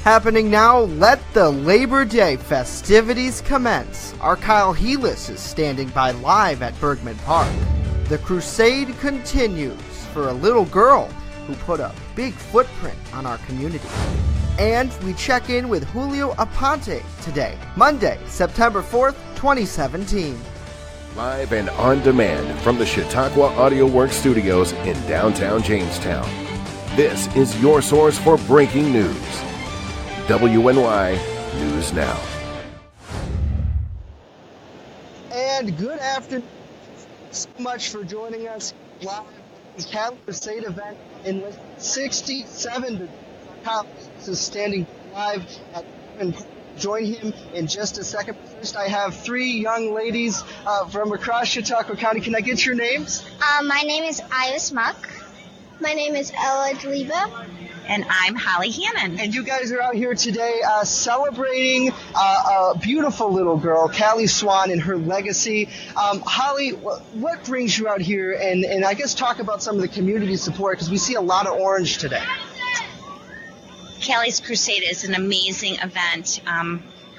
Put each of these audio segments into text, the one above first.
Happening now, let the Labor Day festivities commence. Our Kyle Heelis is standing by live at Bergman Park. The crusade continues for a little girl who put a big footprint on our community. And we check in with Julio Aponte today, Monday, September 4th, 2017. Live and on demand from the Chautauqua Audio Works studios in downtown Jamestown. This is your source for breaking news. WNY News Now. And good afternoon. So much for joining us live at the Cattle Crusade event in 67. Kyle is standing live at and join him in just a second. First, I have three young ladies from across Chautauqua County. Can I get your names? My name is Iris Muck. My name is Ella Dleva. And I'm Holly Hannon. And you guys are out here today celebrating a beautiful little girl, Callie Swan, and her legacy. Holly, what brings you out here? And I guess talk about some of the community support, because we see a lot of orange today. Callie's Crusade is an amazing event.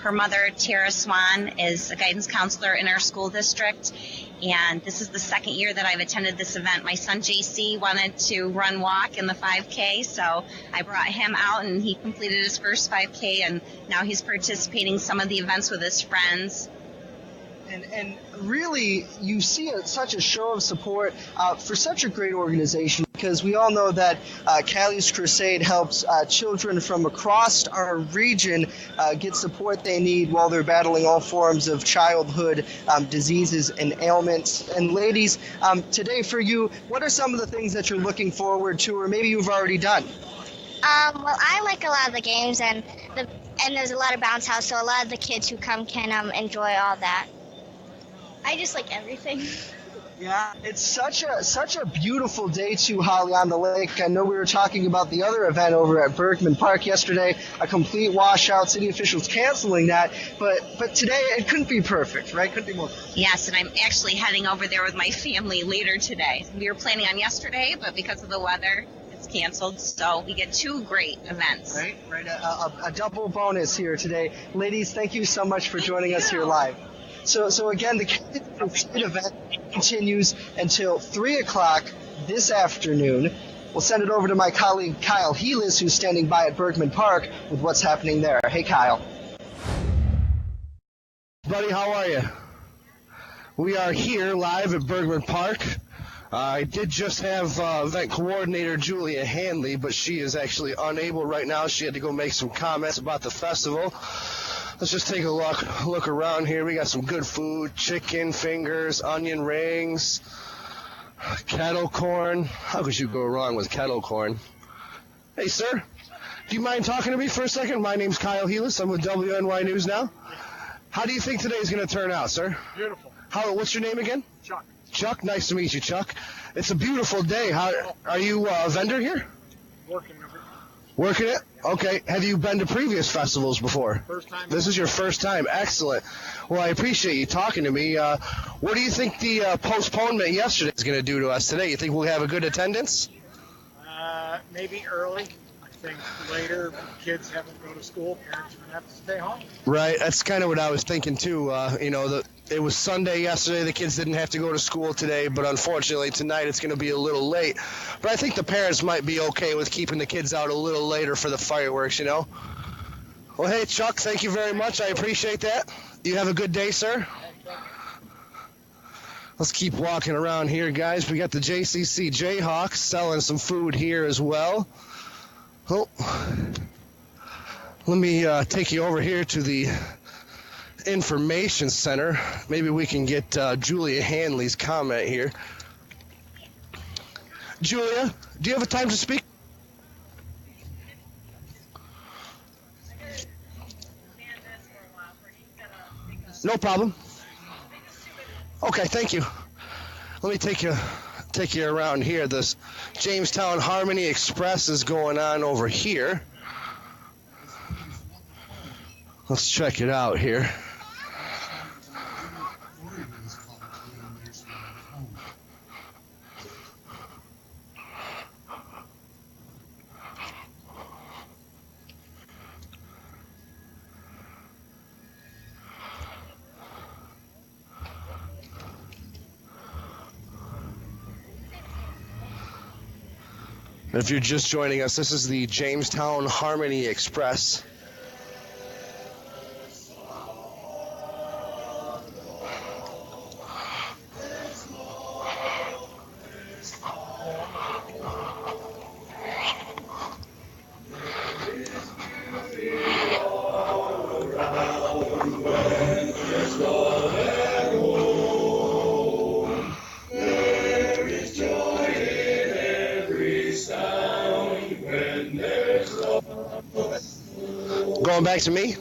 Her mother, Tara Swan, is a guidance counselor in our school district, and this is the second year that I've attended this event. My son, JC, wanted to run walk in the 5K, so I brought him out, and he completed his first 5K, and now he's participating in some of the events with his friends. And really, you see such a show of support for such a great organization, because we all know that Callie's Crusade helps children from across our region get support they need while they're battling all forms of childhood diseases and ailments. And ladies, today for you, what are some of the things that you're looking forward to, or maybe you've already done? Well, I like a lot of the games, and there's a lot of bounce house, so a lot of the kids who come can enjoy all that. I just like everything. Yeah, it's such a beautiful day too, Holly, on the lake. I know we were talking about the other event over at Bergman Park yesterday, a complete washout, city officials canceling that, but today it couldn't be perfect, right? Couldn't be more perfect. Yes, and I'm actually heading over there with my family later today. We were planning on yesterday, but because of the weather, it's canceled, so we get two great events. Right, a double bonus here today. Ladies, thank you so much for joining us here live. So again, the Crusade event continues until 3 o'clock this afternoon. We'll send it over to my colleague Kyle Heelis, who's standing by at Bergman Park with what's happening there. Hey, Kyle. Buddy, how are you? We are here live at Bergman Park. I did just have event coordinator Julia Hanley, but she is actually unable right now. She had to go make some comments about the festival. Let's just take a look around here. We got some good food, chicken fingers, onion rings, kettle corn. How could you go wrong with kettle corn? Hey, sir, do you mind talking to me for a second? My name's Kyle Heelis. I'm with WNY News Now. How do you think today's going to turn out, sir? Beautiful. What's your name again? Chuck. Chuck, nice to meet you, Chuck. It's a beautiful day. Are you a vendor here? Working of it. Working it? Okay. Have you been to previous festivals before? First time. This is your first time. Excellent. Well, I appreciate you talking to me. What do you think the postponement yesterday is going to do to us today? You think we'll have a good attendance? Maybe early. I think later, kids having to go to school, parents are going to have to stay home. Right. That's kind of what I was thinking, too. It was Sunday yesterday. The kids didn't have to go to school today, but unfortunately tonight it's going to be a little late. But I think the parents might be okay with keeping the kids out a little later for the fireworks, Well, hey, Chuck, thank you very much. I appreciate that. You have a good day, sir. Let's keep walking around here, guys. We got the JCC Jayhawks selling some food here as well. Oh, let me take you over here to the information center. Maybe we can get Julia Hanley's comment here. Julia, do you have a time to speak? No problem. Okay, thank you. Let me take you around here. This Jamestown Harmony Express is going on over here. Let's check it out here. If you're just joining us, this is the Jamestown Harmony Express. Going back to me.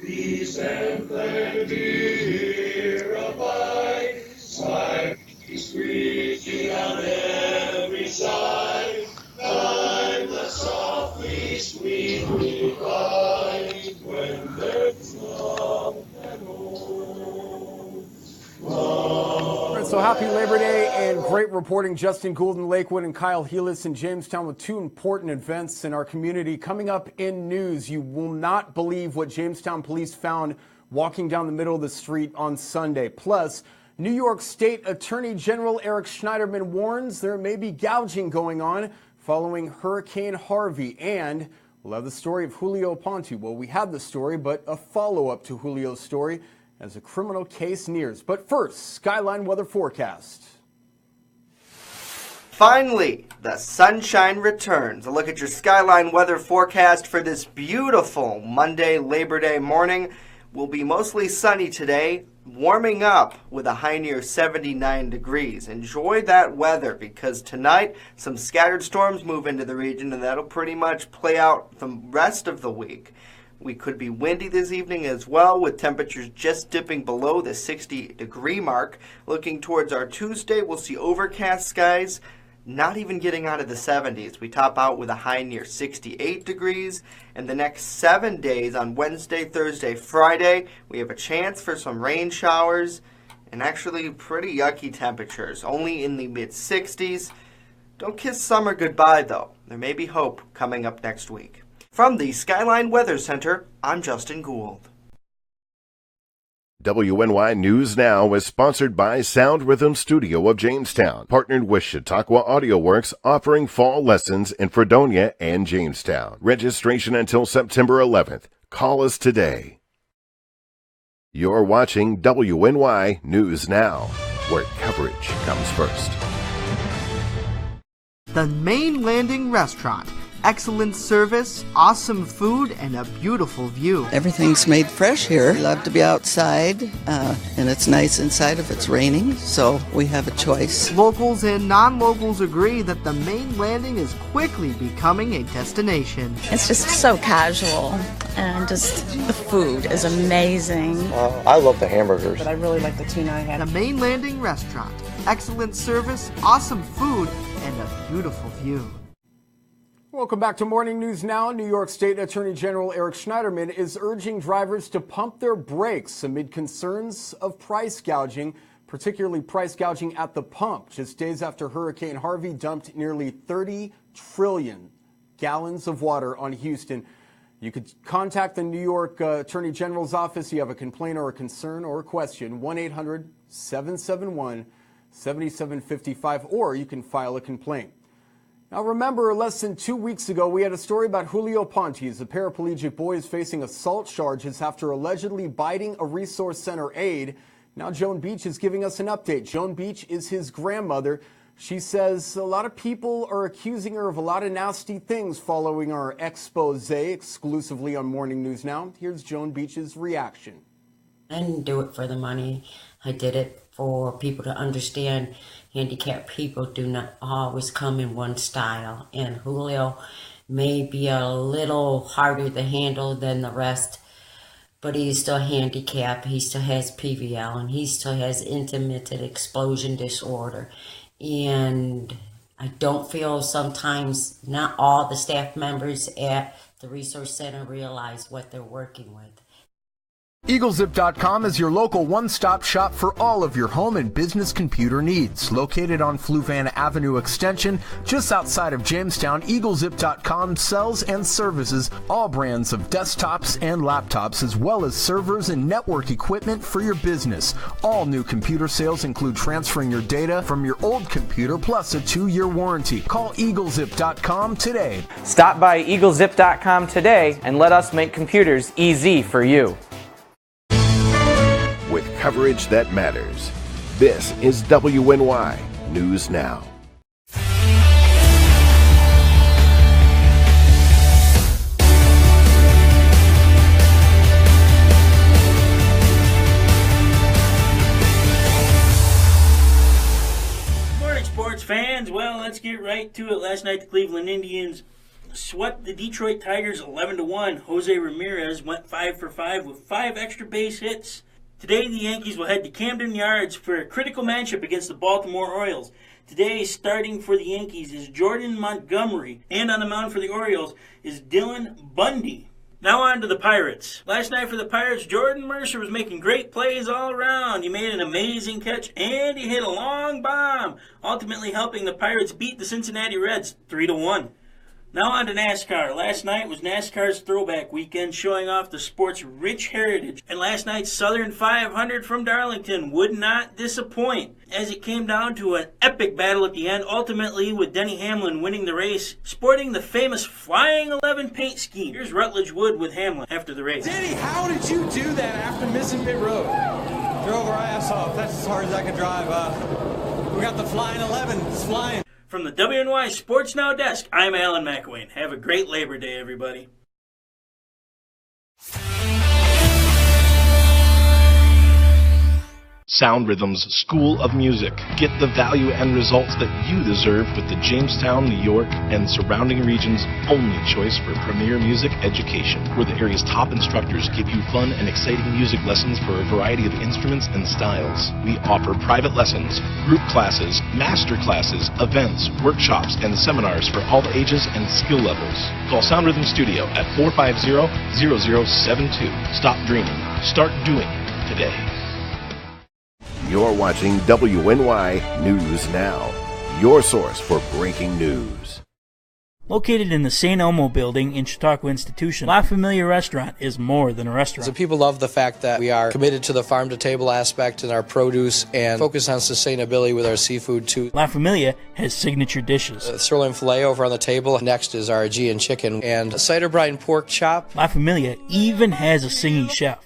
Peace and plenty here abide, silence reaching on every side. I'm the softly, sweetly find when there's love and home. All right, so happy Labor Day and great reporting. Justin Gould in Lakewood and Kyle Heelis in Jamestown with two important events in our community. Coming up in news, you will not believe what Jamestown police found walking down the middle of the street on Sunday. Plus, New York State Attorney General Eric Schneiderman warns there may be gouging going on following Hurricane Harvey. And we'll have the story of Julio Ponte. Well, we had the story, but a follow-up to Julio's story as a criminal case nears. But first, Skyline weather forecast. Finally, the sunshine returns. A look at your Skyline weather forecast for this beautiful Monday, Labor Day morning. Will be mostly sunny today, warming up with a high near 79 degrees. Enjoy that weather because tonight some scattered storms move into the region and that'll pretty much play out the rest of the week. We could be windy this evening as well, with temperatures just dipping below the 60-degree mark. Looking towards our Tuesday, we'll see overcast skies, not even getting out of the 70s. We top out with a high near 68 degrees. And the next 7 days, on Wednesday, Thursday, Friday, we have a chance for some rain showers and actually pretty yucky temperatures, only in the mid-60s. Don't kiss summer goodbye, though. There may be hope coming up next week. From the Skyline Weather Center, I'm Justin Gould. WNY News Now is sponsored by Sound Rhythm Studio of Jamestown, partnered with Chautauqua Audio Works, offering fall lessons in Fredonia and Jamestown. Registration until September 11th. Call us today. You're watching WNY News Now, where coverage comes first. The Main Landing Restaurant. Excellent service, awesome food, and a beautiful view. Everything's made fresh here. We love to be outside, and it's nice inside if it's raining, so we have a choice. Locals and non-locals agree that the Main Landing is quickly becoming a destination. It's just so casual, and just the food is amazing. I love the hamburgers. But I really like the tuna I had. The Main Landing Restaurant. Excellent service, awesome food, and a beautiful view. Welcome back to Morning News Now. New York State Attorney General Eric Schneiderman is urging drivers to pump their brakes amid concerns of price gouging, particularly price gouging at the pump. Just days after Hurricane Harvey dumped nearly 30 trillion gallons of water on Houston. You could contact the New York Attorney General's office. You have a complaint or a concern or a question, 1-800-771-7755, or you can file a complaint. Now remember, less than 2 weeks ago, we had a story about Julio Ponte. A paraplegic boy is facing assault charges after allegedly biting a resource center aide. Now Joan Beach is giving us an update. Joan Beach is his grandmother. She says a lot of people are accusing her of a lot of nasty things following our expose exclusively on Morning News Now. Here's Joan Beach's reaction. I didn't do it for the money. I did it for people to understand handicapped people do not always come in one style. And Julio may be a little harder to handle than the rest, but he's still handicapped. He still has PVL, and he still has intermittent explosion disorder. And I don't feel sometimes not all the staff members at the resource center realize what they're working with. EagleZip.com is your local one-stop shop for all of your home and business computer needs. Located on Fluvan Avenue Extension, just outside of Jamestown, EagleZip.com sells and services all brands of desktops and laptops, as well as servers and network equipment for your business. All new computer sales include transferring your data from your old computer, plus a 2-year warranty. Call EagleZip.com today. Stop by EagleZip.com today and let us make computers easy for you. With coverage that matters, this is WNY News Now. Morning, sports fans. Well, let's get right to it. Last night, the Cleveland Indians swept the Detroit Tigers 11-1. Jose Ramirez went 5 for 5 with 5 extra base hits. Today, the Yankees will head to Camden Yards for a critical matchup against the Baltimore Orioles. Today, starting for the Yankees is Jordan Montgomery, and on the mound for the Orioles is Dylan Bundy. Now on to the Pirates. Last night for the Pirates, Jordan Mercer was making great plays all around. He made an amazing catch, and he hit a long bomb, ultimately helping the Pirates beat the Cincinnati Reds 3-1. Now on to NASCAR. Last night was NASCAR's throwback weekend, showing off the sport's rich heritage. And last night's Southern 500 from Darlington would not disappoint, as it came down to an epic battle at the end, ultimately with Denny Hamlin winning the race, sporting the famous Flying 11 paint scheme. Here's Rutledge Wood with Hamlin after the race. Denny, how did you do that after missing pit road? Drove our ass off. That's as hard as I could drive. We got the Flying 11. It's flying. From the WNY Sports Now desk, I'm Alan McElwain. Have a great Labor Day, everybody. Sound Rhythms School of Music. Get the value and results that you deserve with the Jamestown, New York, and surrounding region's only choice for premier music education, where the area's top instructors give you fun and exciting music lessons for a variety of instruments and styles. We offer private lessons, group classes, master classes, events, workshops, and seminars for all ages and skill levels. Call Sound Rhythm Studio at 450-0072. Stop dreaming. Start doing today. You're watching WNY News Now, your source for breaking news. Located in the St. Elmo building in Chautauqua Institution, La Familia Restaurant is more than a restaurant. So people love the fact that we are committed to the farm-to-table aspect in our produce and focus on sustainability with our seafood too. La Familia has signature dishes. Sirloin filet over on the table. Next is our Aegean chicken and a cider brine pork chop. La Familia even has a singing chef.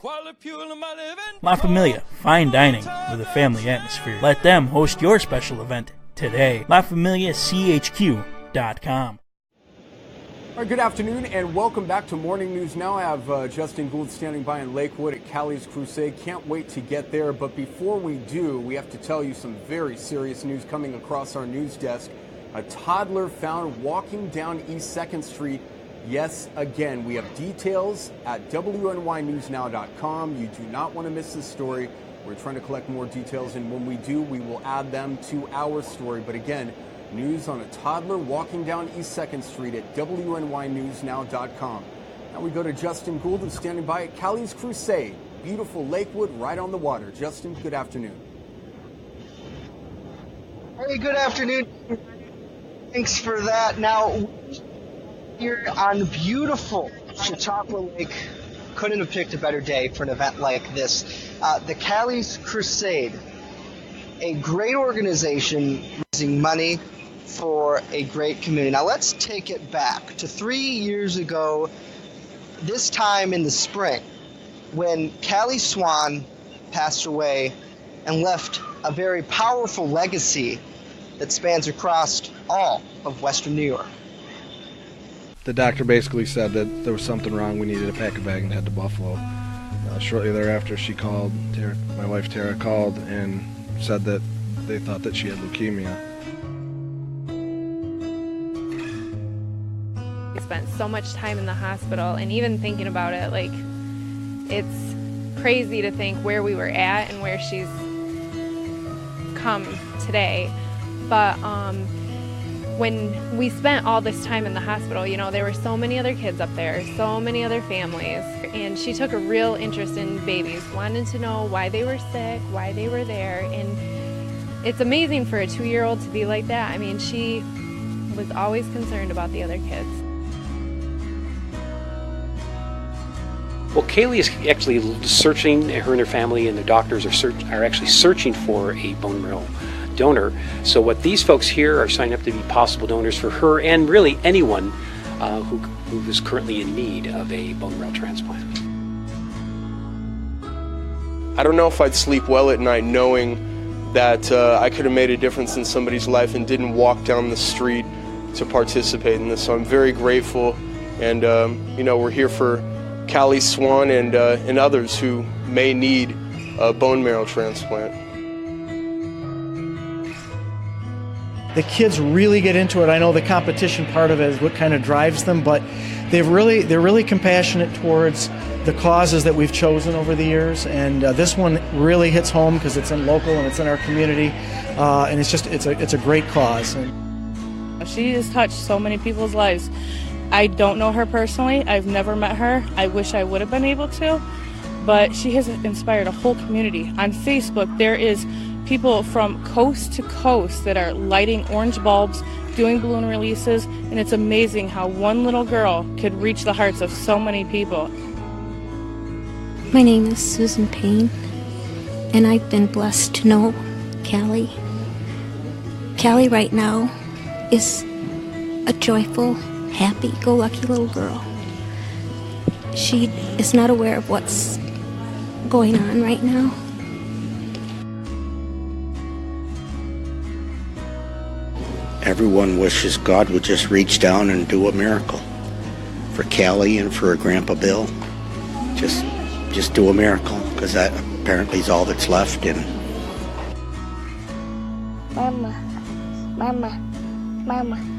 La Familia, fine dining with a family atmosphere. Let them host your special event today. LaFamiliaCHQ.com. All right, good afternoon and welcome back to Morning News Now. I have Justin Gould standing by in Lakewood at Callie's Crusade. Can't wait to get there, but before we do, we have to tell you some very serious news coming across our news desk. A toddler found walking down East 2nd Street. Yes, again, we have details at WNYNewsNow.com. You do not want to miss this story. We're trying to collect more details, and when we do, we will add them to our story. But again, news on a toddler walking down East 2nd Street at WNYNewsNow.com. Now we go to Justin Gould, who's standing by at Callie's Crusade. Beautiful Lakewood, right on the water. Justin, good afternoon. Hey, good afternoon. Thanks for that. Now, here on beautiful Chautauqua Lake, couldn't have picked a better day for an event like this. The Callie's Crusade, a great organization raising money for a great community. Now let's take it back to 3 years ago, this time in the spring, when Callie Swan passed away and left a very powerful legacy that spans across all of Western New York. The doctor basically said that there was something wrong. We needed to pack a bag and head to Buffalo. Shortly thereafter, she called. My wife Tara called and said that they thought that she had leukemia. We spent so much time in the hospital, and even thinking about it, like, it's crazy to think where we were at and where she's come today. But when we spent all this time in the hospital, you know, there were so many other kids up there, so many other families, and she took a real interest in babies, wanted to know why they were sick, why they were there, and it's amazing for a 2-year-old to be like that. I mean, she was always concerned about the other kids. Well, Kaylee is actually searching, her and her family and the doctors are actually searching for a bone marrow donor. So what these folks here are signing up to be possible donors for her and really anyone who is currently in need of a bone marrow transplant. I don't know if I'd sleep well at night knowing that I could have made a difference in somebody's life and didn't walk down the street to participate in this. So I'm very grateful, and you know, we're here for Callie Swan and others who may need a bone marrow transplant. The kids really get into it. I know the competition part of it is what kind of drives them, but they're really compassionate towards the causes that we've chosen over the years, and this one really hits home because it's in local and it's in our community, and it's a great cause. She has touched so many people's lives. I don't know her personally. I've never met her. I wish I would have been able to, but she has inspired a whole community. On Facebook, there is people from coast to coast that are lighting orange bulbs, doing balloon releases, and it's amazing how one little girl could reach the hearts of so many people. My name is Susan Payne, and I've been blessed to know Callie. Callie right now is a joyful, happy-go-lucky little girl. She is not aware of what's going on right now. Everyone wishes God would just reach down and do a miracle for Callie and for her Grandpa Bill. Just do a miracle, because that apparently is all that's left. Mama, Mama, Mama.